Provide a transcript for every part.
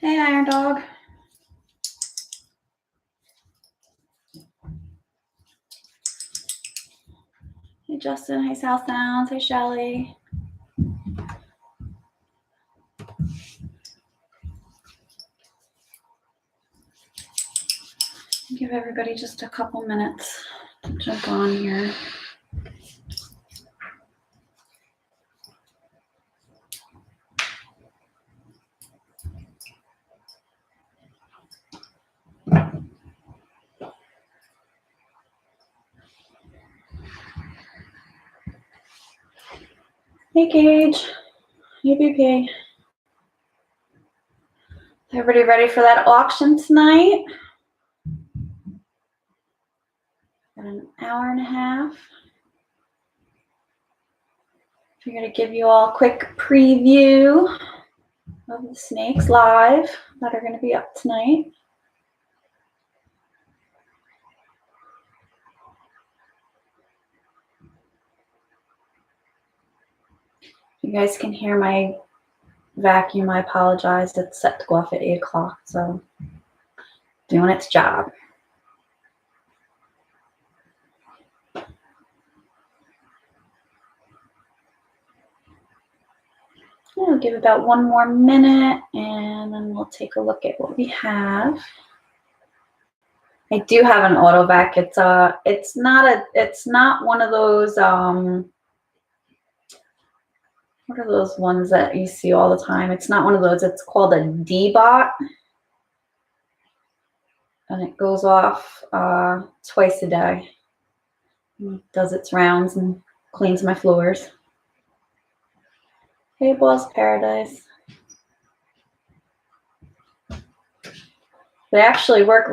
Hey, Iron Dog. Hey, Justin. Hey, South Sounds. Hey, Shelly. Give everybody just a couple minutes to jump on here. Hey, Gage. Hey, BP. Everybody ready for that auction tonight? Got an hour and a half. I'm going to give you all a quick preview of the snakes live that are going to be up tonight. You guys can hear my vacuum. I apologize. It's set to go off at 8 o'clock, so doing its job. I'll give about one more minute, and then we'll take a look at what we have. I do have an auto vac. It's not one of those what are those ones that you see all the time? It's not one of those. It's called a D-Bot, and it goes off twice a day. It does its rounds and cleans my floors. Hey, Boss Paradise. They actually work.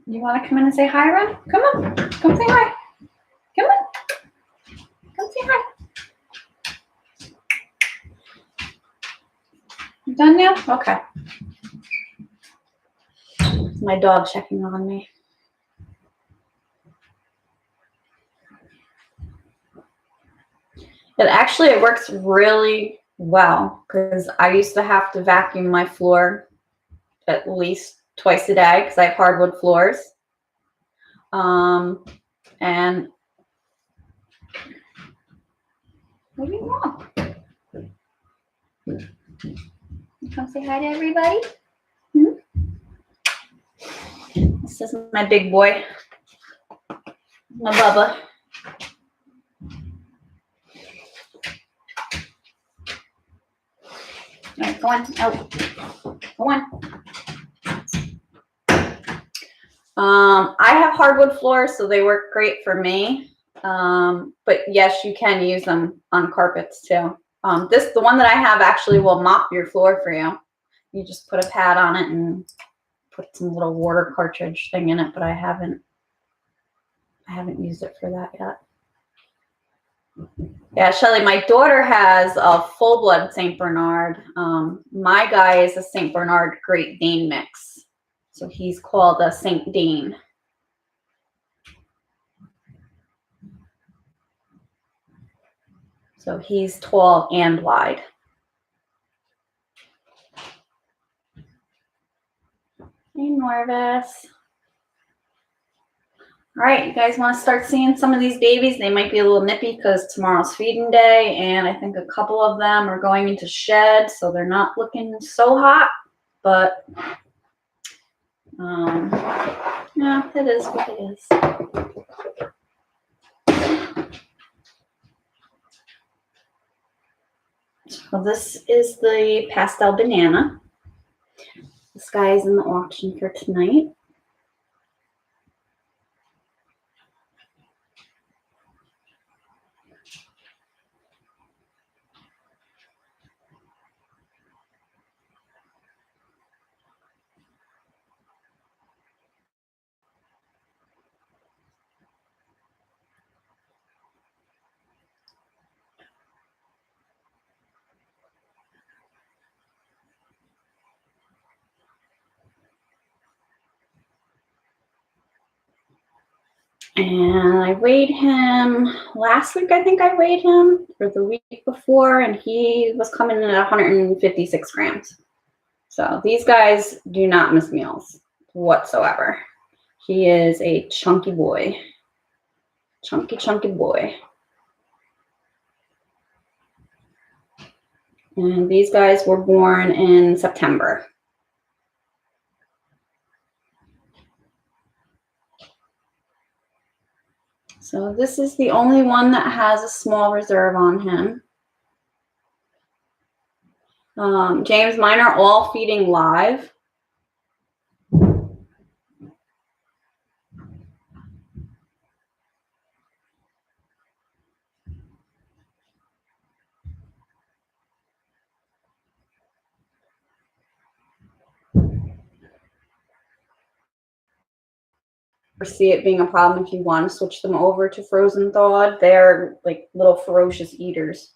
You want to come in and say hi, Ren? Come on. Come say hi. Come on. Come say hi. You done now? Okay. It's my dog checking on me. It works really well because I used to have to vacuum my floor at least twice a day because I have hardwood floors. And what do you want? You come say hi to everybody? This is my big boy, my Bubba. All right, go on, out. Go on. I have hardwood floors, so they work great for me. But yes, you can use them on carpets too. The one that I have actually will mop your floor for you. You just put a pad on it and put some little water cartridge thing in it, but I haven't used it for that yet. Yeah, Shelly, my daughter has a full-blood St. Bernard. My guy is a St. Bernard Great Dane mix. So he's called a St. Dane. So he's tall and wide. Hey, Norvis. All right, you guys want to start seeing some of these babies? They might be a little nippy because tomorrow's feeding day, and I think a couple of them are going into shed, so they're not looking so hot. But yeah, it is what it is. So this is the pastel banana. This guy is in the auction for tonight. And I weighed him last week. I think I weighed him, or the week before, and he was coming in at 156 grams. So these guys do not miss meals whatsoever. He is a chunky boy. Chunky, chunky boy. And these guys were born in September. So this is the only one that has a small reserve on him. James, mine are all feeding live. See it being a problem if you want to switch them over to frozen thawed. They're like little ferocious eaters.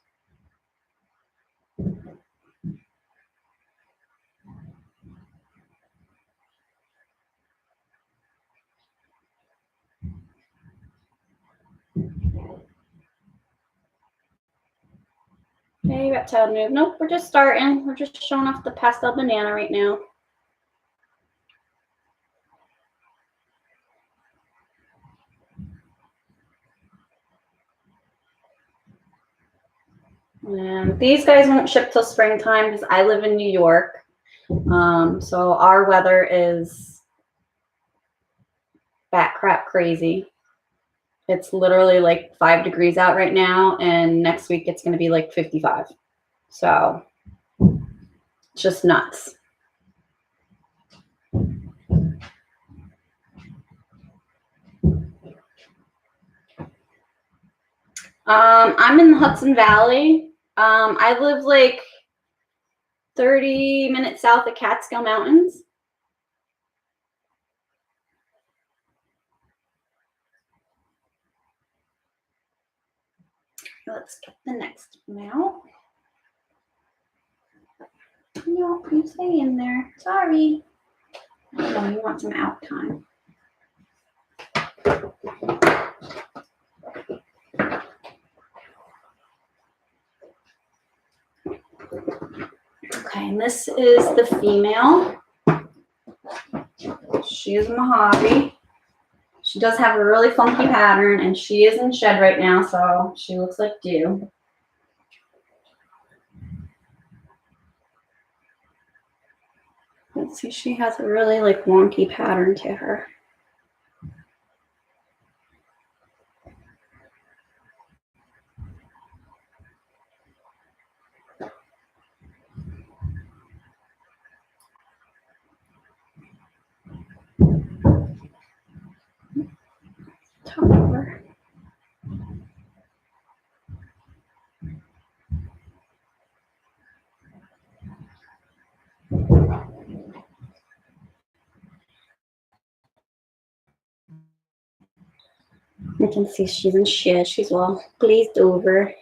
Okay, reptile move. Nope, we're just starting. We're just showing off the pastel banana right now. And these guys won't ship till springtime because I live in New York. So our weather is bat crap crazy. It's literally like 5 degrees out right now, and next week it's going to be like 55. So it's just nuts. I'm in the Hudson Valley. I live like 30 minutes south of Catskill Mountains. Let's get the next one out. No, you stay in there. Sorry. No, you want some out time. Okay, and this is the female. She is Mojave. She does have a really funky pattern, and she is in shed right now, so she looks like dew. Let's see, she has a really like wonky pattern to her. Top over. You can see she's in shed. She's all glazed over.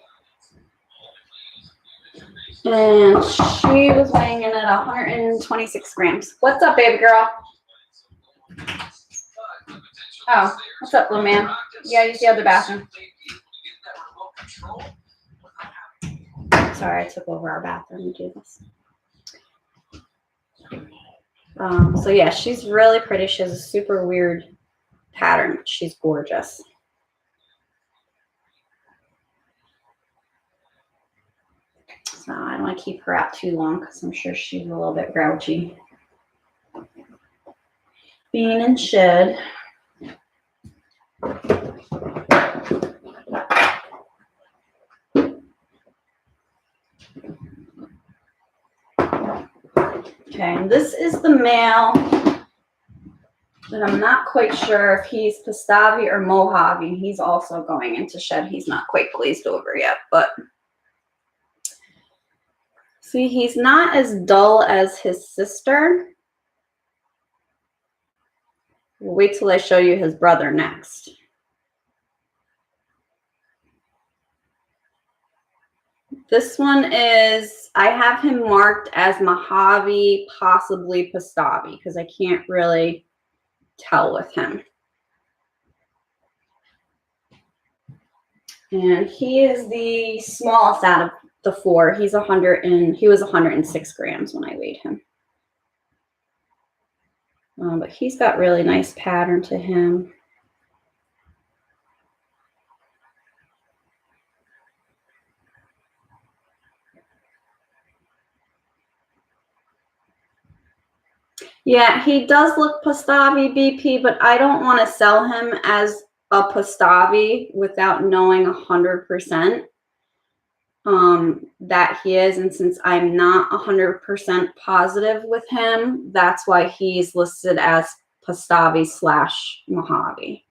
And she was weighing in at 126 grams. What's up, baby girl? Oh, what's up, little man? Yeah, use the other bathroom. Sorry, I took over our bathroom to do this. So yeah, she's really pretty. She has a super weird pattern. She's gorgeous. So I don't want to keep her out too long because I'm sure she's a little bit grouchy. Being in shed. Okay, and this is the male. And I'm not quite sure if he's Pastavi or Mojave. He's also going into shed. He's not quite glazed over yet, but see, he's not as dull as his sister. We'll wait till I show you his brother next. This one is, I have him marked as Mojave, possibly Pastavi, because I can't really tell with him. And he is the smallest out of the four. He was 106 grams when I weighed him. But he's got really nice pattern to him. Yeah, he does look Pastavi BP, but I don't want to sell him as a Pastavi without knowing 100% that he is. And since I'm not 100% positive with him, that's why he's listed as Pastavi / Mojave.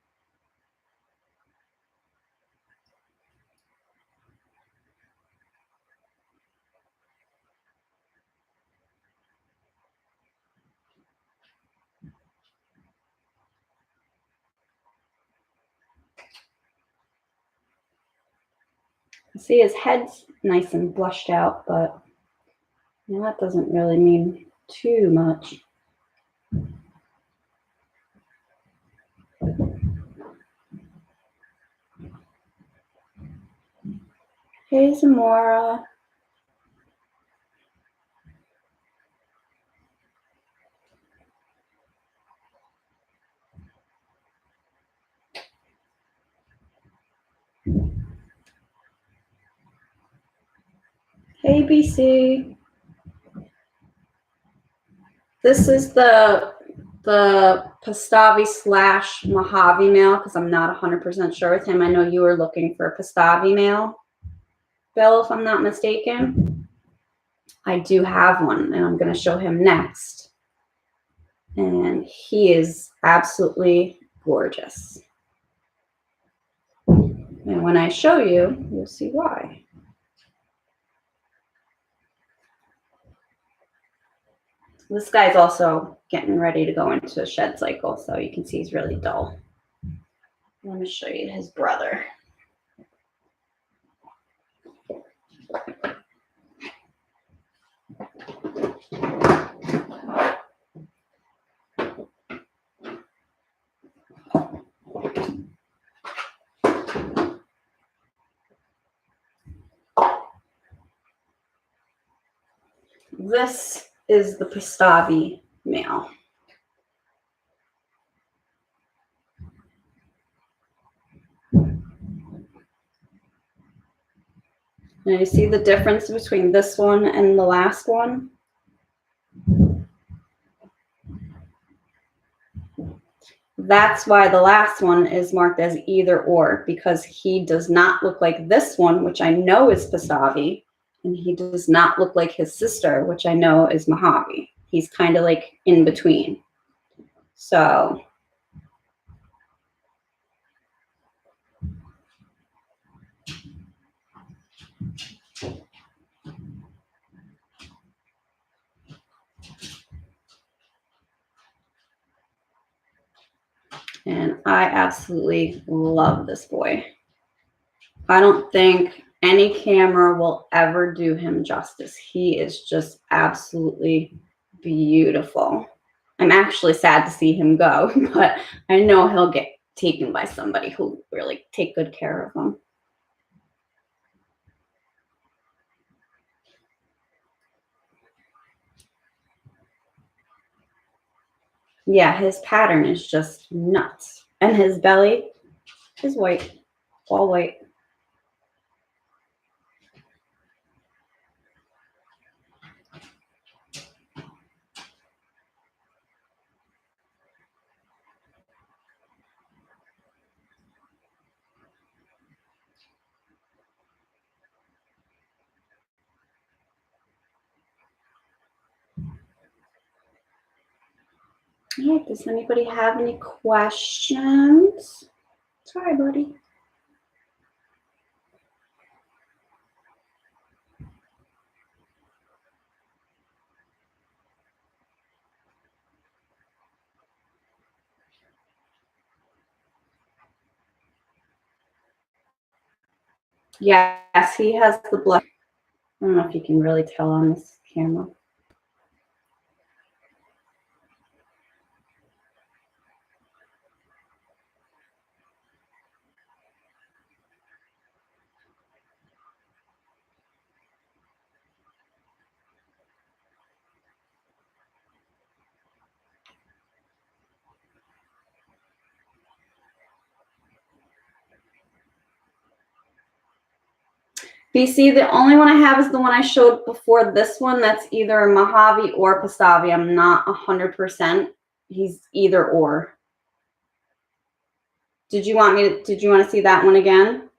See, his head's nice and blushed out, but you know, that doesn't really mean too much. Hey, Zamora. Hey, BC. This is the Pastavi / Mojave male because I'm not 100% sure with him. I know you were looking for a Pastavi male, Bill, if I'm not mistaken. I do have one, and I'm going to show him next. And he is absolutely gorgeous. And when I show you, you'll see why. This guy's also getting ready to go into a shed cycle, so you can see he's really dull. Let me show you his brother. This is the Pastavi male. Now you see the difference between this one and the last one? That's why the last one is marked as either or, because he does not look like this one, which I know is Pastavi, and he does not look like his sister, which I know is Mojave. He's kind of like in between. So and I absolutely love this boy. I don't think any camera will ever do him justice. He is just absolutely beautiful. I'm actually sad to see him go, but I know he'll get taken by somebody who really take good care of him. Yeah, his pattern is just nuts. And his belly is white, all white. All right, does anybody have any questions? Sorry, buddy. Yes, he has the blood. I don't know if you can really tell on this camera. BC, the only one I have is the one I showed before this one. That's either a Mojave or Pastavi. I'm not 100%. He's either or. Did you want to see that one again?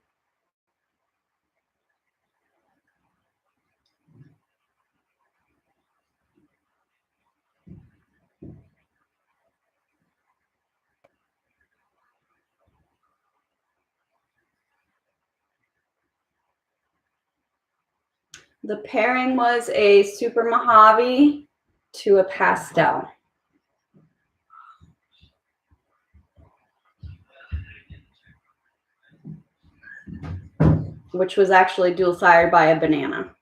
The pairing was a Super Mojave to a pastel, which was actually dual sired by a banana.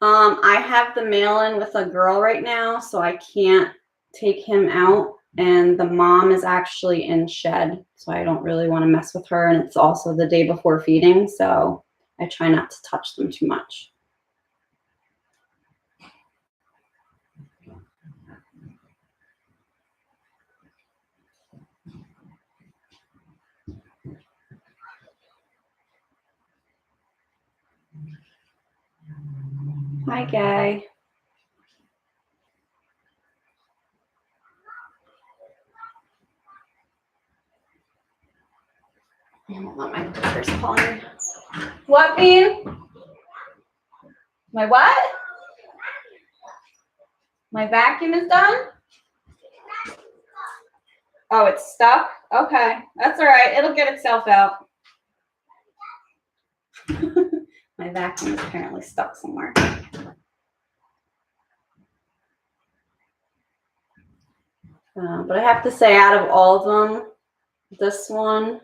I have the mail-in with a girl right now, so I can't take him out. And the mom is actually in shed, so I don't really want to mess with her. And it's also the day before feeding, so I try not to touch them too much. Hi, Guy. Hold on, my daughter's calling me. What, Bean? My what? My vacuum is done? Oh, it's stuck? Okay, that's all right. It'll get itself out. My vacuum is apparently stuck somewhere. But I have to say, out of all of them, this one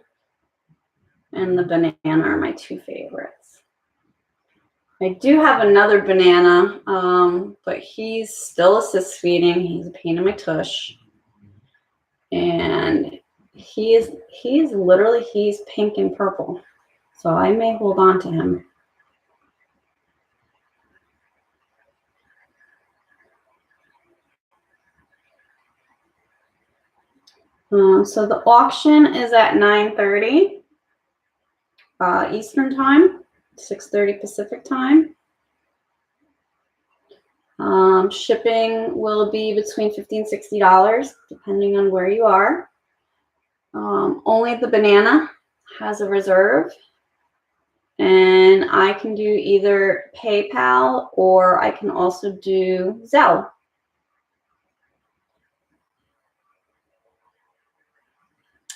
and the banana are my two favorites. I do have another banana, but he's still assist feeding. He's a pain in my tush. And he's pink and purple. So I may hold on to him. So the auction is at 9:30 Eastern time, 6:30 Pacific time. Shipping will be between $50 and $60, depending on where you are. Only the banana has a reserve, and I can do either PayPal or I can also do Zelle.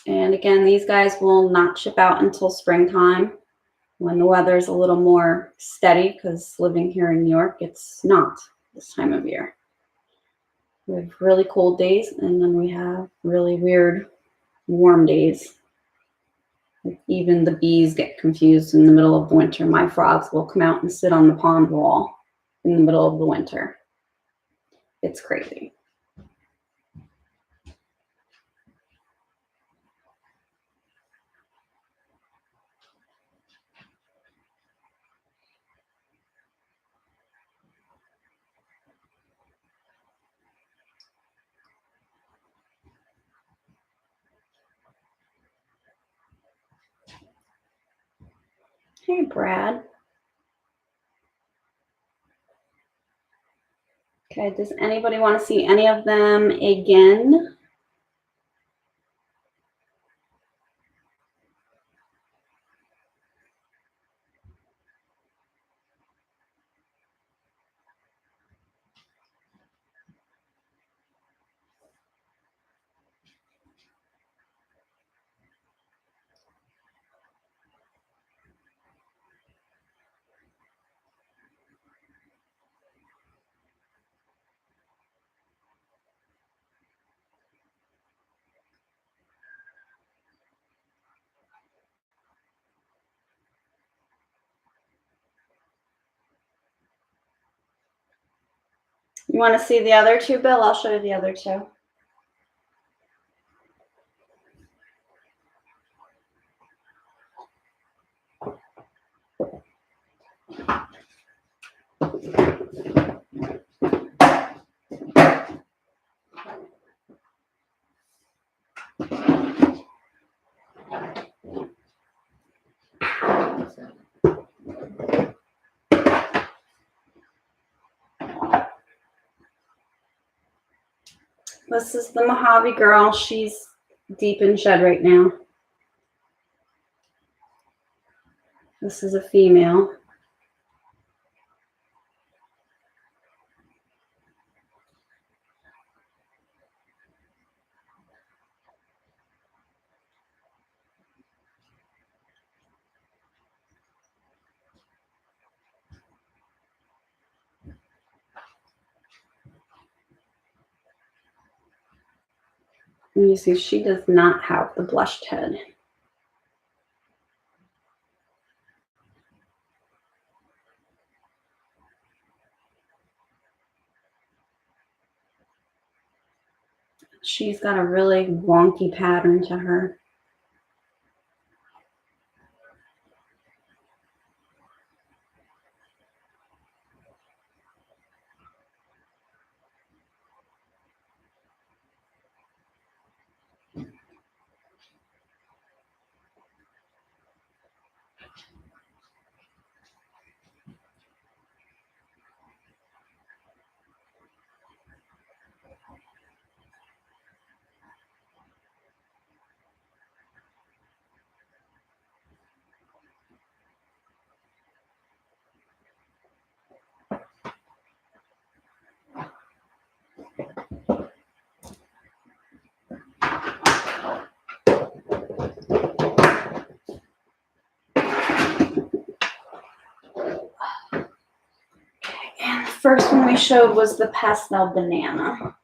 And again, these guys will not ship out until springtime when the weather's a little more steady, because living here in New York, it's not this time of year. We have really cold days, and then we have really weird warm days. Even the bees get confused in the middle of the winter. My frogs will come out and sit on the pond wall in the middle of the winter. It's crazy. Hey, Brad. Okay, does anybody want to see any of them again? You want to see the other two, Bill? I'll show you the other two. This is the Mojave girl. She's deep in shed right now. This is a female. And you see she does not have the blushed head. She's got a really wonky pattern to her. And the first one we showed was the pastel banana.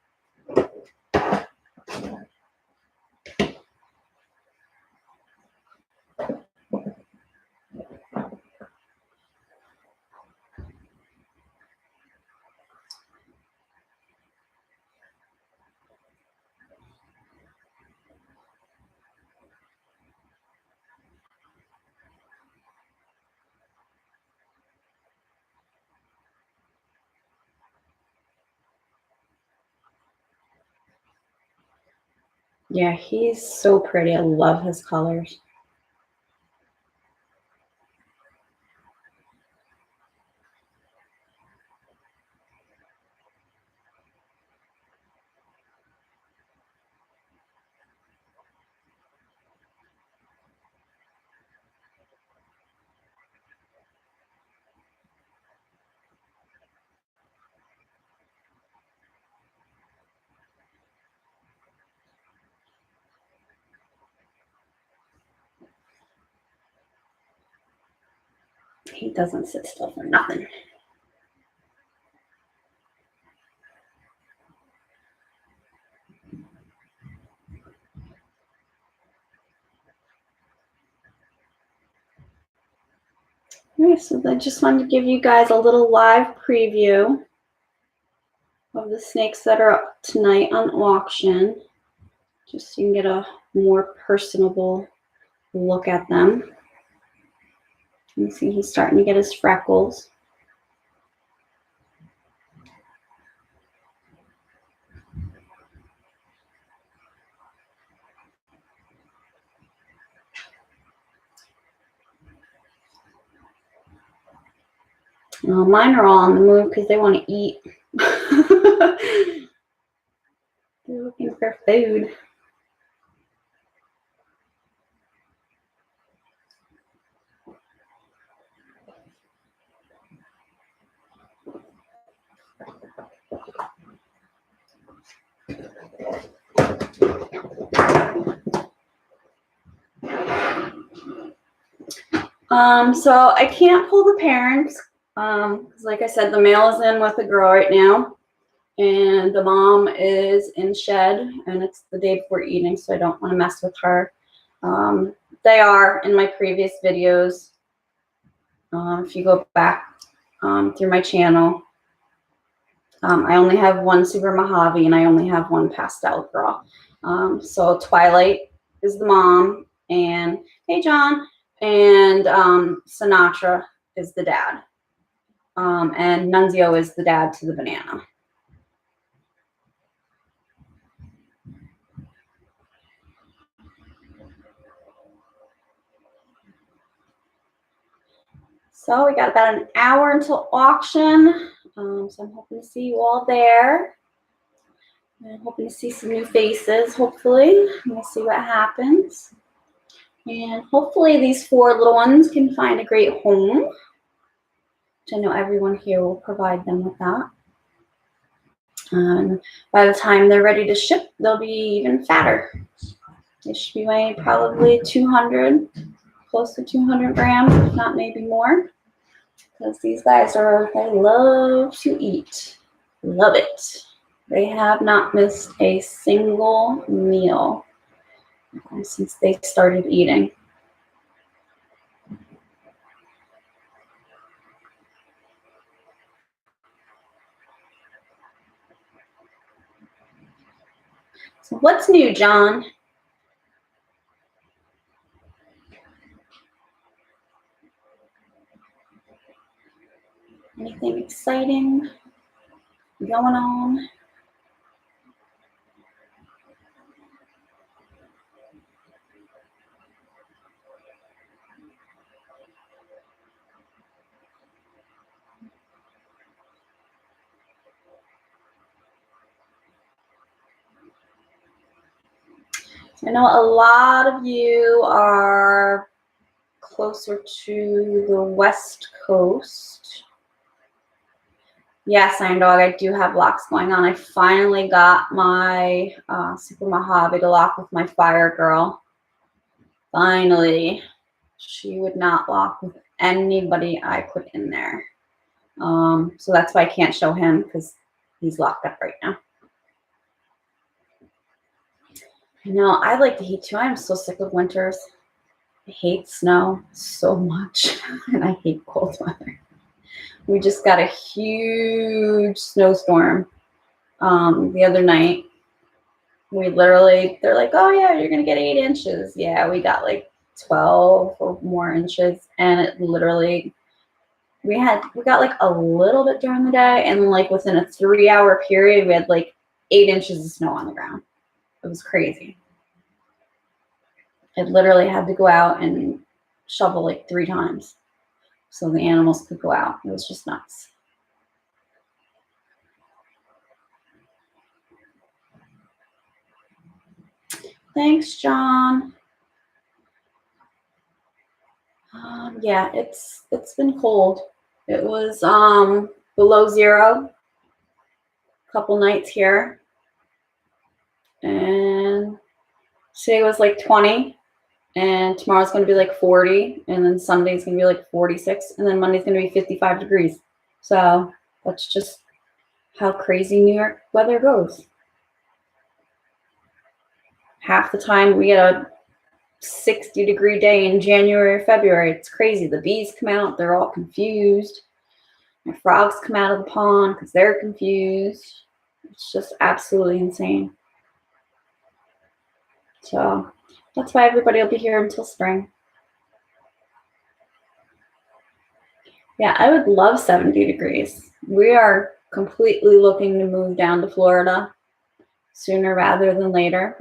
Yeah, he's so pretty. I love his colors. He doesn't sit still for nothing. Okay, so I just wanted to give you guys a little live preview of the snakes that are up tonight on auction, just so you can get a more personable look at them. You can see he's starting to get his freckles. Mine are all on the move because they want to eat. They're looking for food. So I can't pull the parents because, like I said, the male is in with a girl right now, and the mom is in shed, and it's the day before eating, so I don't want to mess with her. They are in my previous videos. If you go back through my channel, I only have one Super Mojave and I only have one Pastel Girl. So Twilight is the mom, and hey John, and Sinatra is the dad, and Nunzio is the dad to the banana. So we got about an hour until auction. So I'm hoping to see you all there. I'm hoping to see some new faces, hopefully. We'll see what happens. And hopefully these 4 little ones can find a great home, which I know everyone here will provide them with that. And by the time they're ready to ship, they'll be even fatter. They should be weighing probably 200, close to 200 grams, if not maybe more. Because these guys they love to eat. Love it. They have not missed a single meal since they started eating. So what's new, John? Anything exciting going on? I know a lot of you are closer to the West Coast. Yes, Iron Dog, I do have locks going on. I finally got my Super Mojave to lock with my Fire Girl. Finally. She would not lock with anybody I put in there. So that's why I can't show him, because he's locked up right now. No, I like the heat too. I'm so sick of winters. I hate snow so much, and I hate cold weather. We just got a huge snowstorm the other night. They're like, oh yeah, you're gonna get 8 inches. Yeah, we got like 12 or more inches, and it literally, we got like a little bit during the day, and like within a 3-hour period, we had like 8 inches of snow on the ground. It was crazy. I literally had to go out and shovel like 3 times so the animals could go out. It was just nuts. Thanks, John. Yeah, it's been cold. It was below 0 a couple nights here, and today was like 20, and tomorrow's going to be like 40, and then Sunday's going to be like 46, and then Monday's going to be 55 degrees. So that's just how crazy New York weather goes. Half the time we get a 60-degree day in January or February. It's crazy. The bees come out, they're all confused. My frogs come out of the pond because they're confused. It's just absolutely insane. So that's why everybody will be here until spring. Yeah, I would love 70 degrees. We are completely looking to move down to Florida sooner rather than later.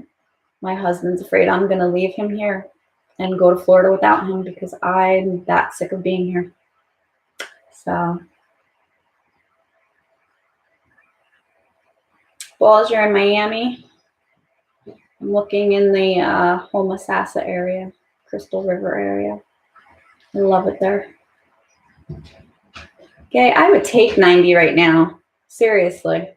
My husband's afraid I'm going to leave him here and go to Florida without him because I'm that sick of being here. So, well, as you're in Miami, I'm looking in the Homosassa area, Crystal River area. I love it there. Okay, I would take 90 right now. Seriously.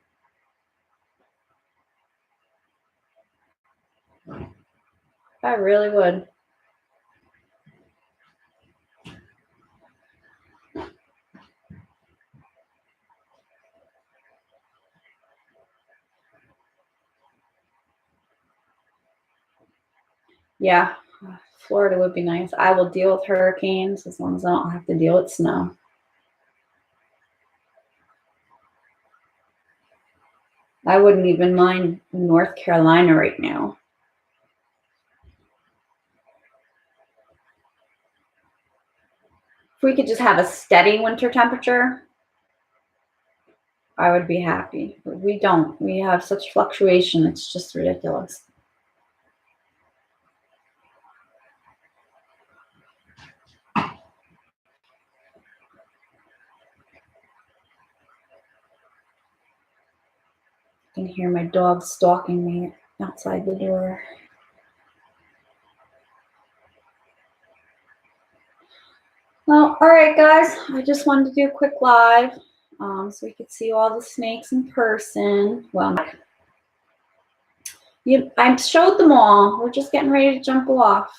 I really would. Yeah, Florida would be nice. I will deal with hurricanes as long as I don't have to deal with snow. I wouldn't even mind North Carolina right now. If we could just have a steady winter temperature, I would be happy. But we don't. We have such fluctuation. It's just ridiculous. I can hear my dog stalking me outside the door. Well, all right, guys. I just wanted to do a quick live so we could see all the snakes in person. Well, I showed them all. We're just getting ready to jump off.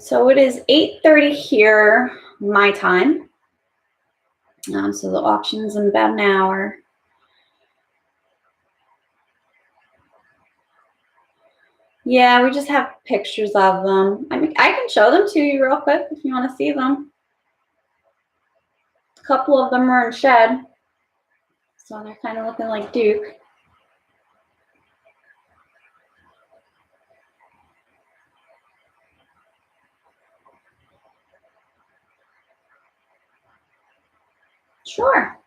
So it is 8:30 here, my time. So the auction's in about an hour. Yeah, we just have pictures of them. I mean, I can show them to you real quick if you want to see them. A couple of them are in shed, so they're kind of looking like Duke. Sure.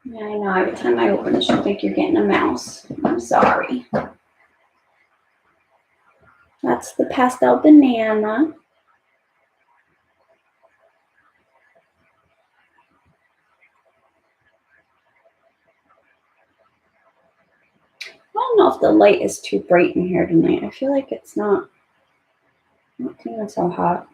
Yeah, I know. Every time I open this, you'll think you're getting a mouse. I'm sorry. That's the pastel banana. I don't know if the light is too bright in here tonight. I feel like it's not feeling so hot.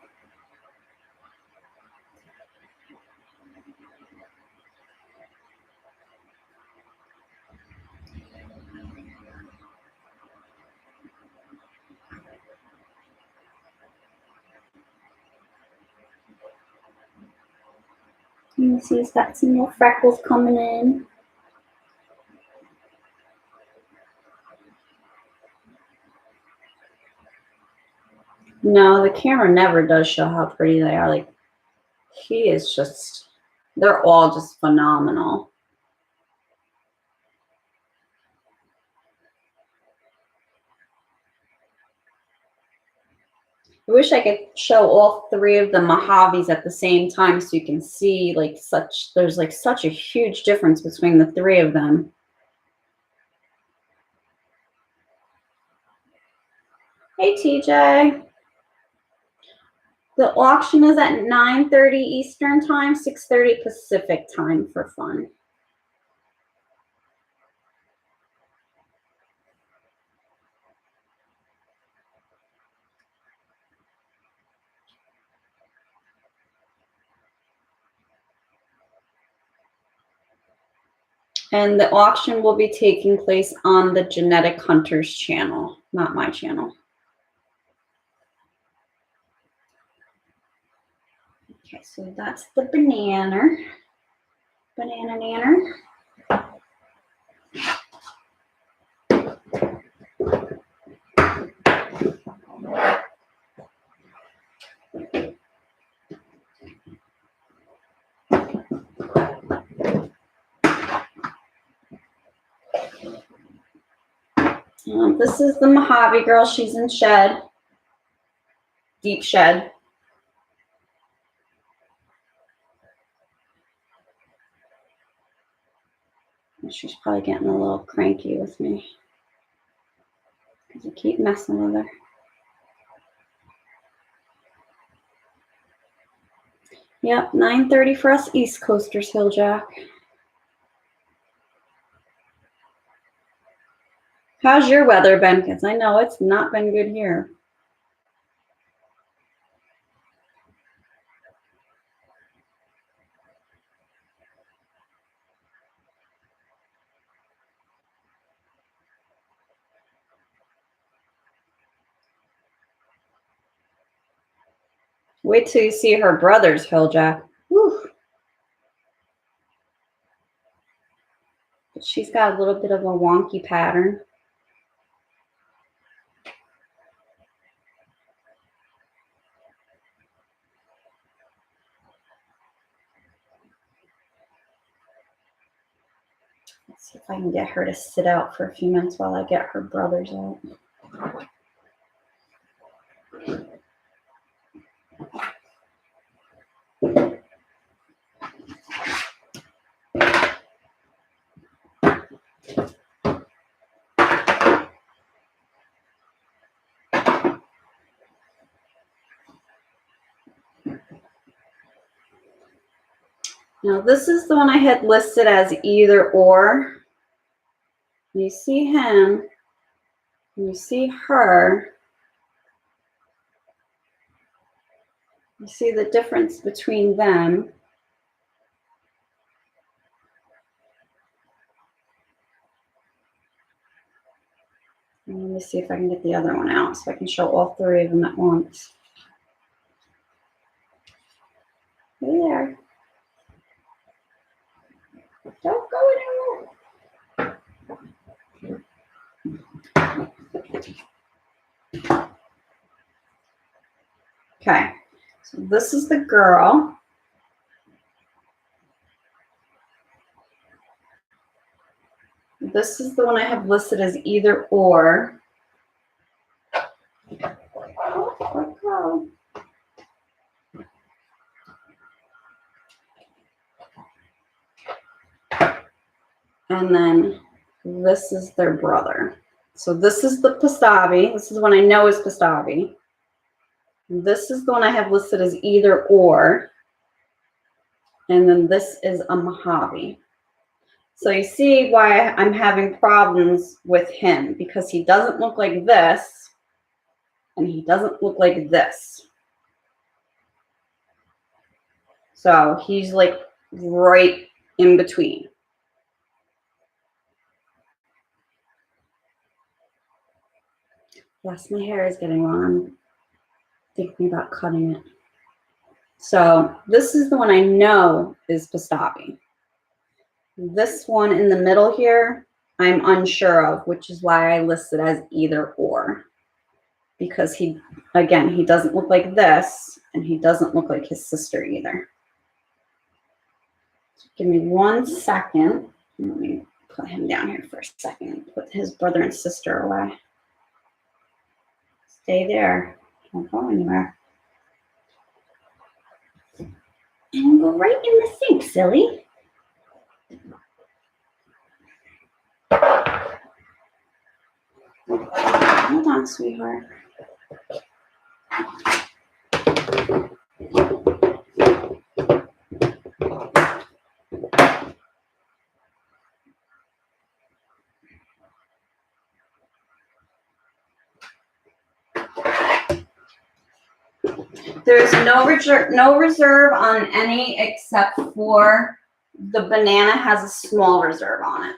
You can see he's got some more freckles coming in. No, the camera never does show how pretty they are. Like, he is just, they're all just phenomenal. I wish I could show all three of the Mojaves at the same time so you can see like there's like such a huge difference between the three of them. Hey, TJ. The auction is at 9:30 Eastern time, 6:30 Pacific time for fun. And the auction will be taking place on the Genetic Hunters channel, not my channel. Okay, so that's the banana nanner. This is the Mojave girl. She's in shed, deep shed. She's probably getting a little cranky with me because I keep messing with her. Yep, 9:30 for us East Coasters, Hilljack. How's your weather been? Because I know it's not been good here. Wait till you see her brother's Hilljack. But she's got a little bit of a wonky pattern. Let's see if I can get her to sit out for a few minutes while I get her brothers out. Now this is the one I had listed as either or. You see him, you see her. You see the difference between them. And let me see if I can get the other one out so I can show all three of them at once. Hey there. Don't go anywhere. Okay, so this is the girl. This is the one I have listed as either or. Oh. And then this is their brother. So this is the Pastavi. This is the one I know is Pastavi. This is the one I have listed as either or. And then this is a Mojave. So you see why I'm having problems with him, because he doesn't look like this and he doesn't look like this. So he's like right in between. Yes, my hair is getting long. I'm thinking about cutting it. So this is the one I know is Pastavi. This one in the middle here, I'm unsure of, which is why I listed as either or. Because he, again, he doesn't look like this, and he doesn't look like his sister either. So give me 1 second. Let me put him down here for a second and put his brother and sister away. Stay there. Don't go anywhere. And go right in the sink, silly. Hold on, sweetheart. There's no reserve on any except for the banana has a small reserve on it.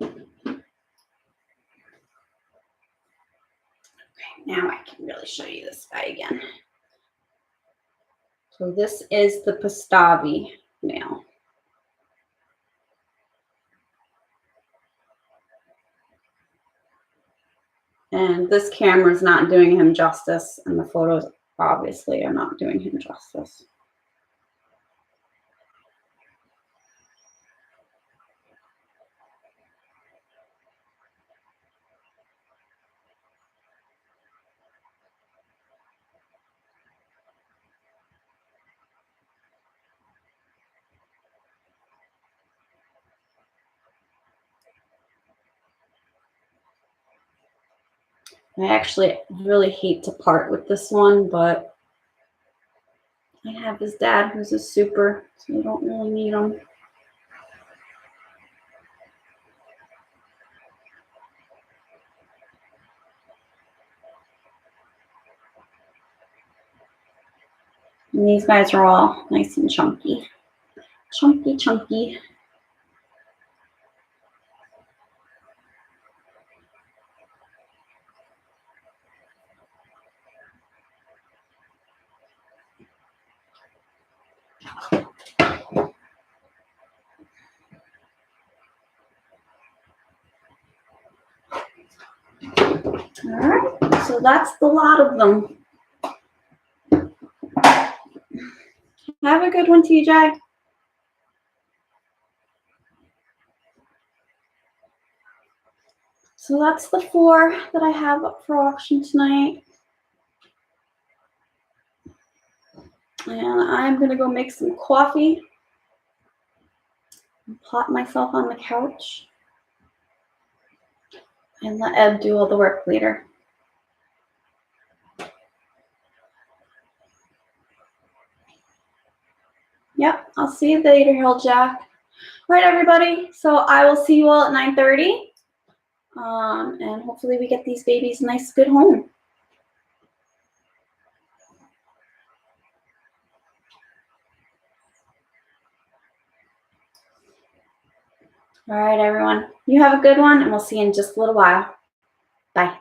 Okay, now I can really show you this guy again. So this is the Pastavi male. And this camera is not doing him justice, and the photos obviously are not doing him justice. I actually really hate to part with this one, but I have his dad who's a super, so I don't really need him. And these guys are all nice and chunky. Chunky, chunky. So that's the lot of them. Have a good one, TJ. So that's the 4 that I have up for auction tonight. And I'm going to go make some coffee and plop myself on the couch and let Ed do all the work later. Yep, I'll see you later, Hilljack. All right, everybody. So I will see you all at 9:30. And hopefully we get these babies a nice, good home. All right, everyone. You have a good one, and we'll see you in just a little while. Bye.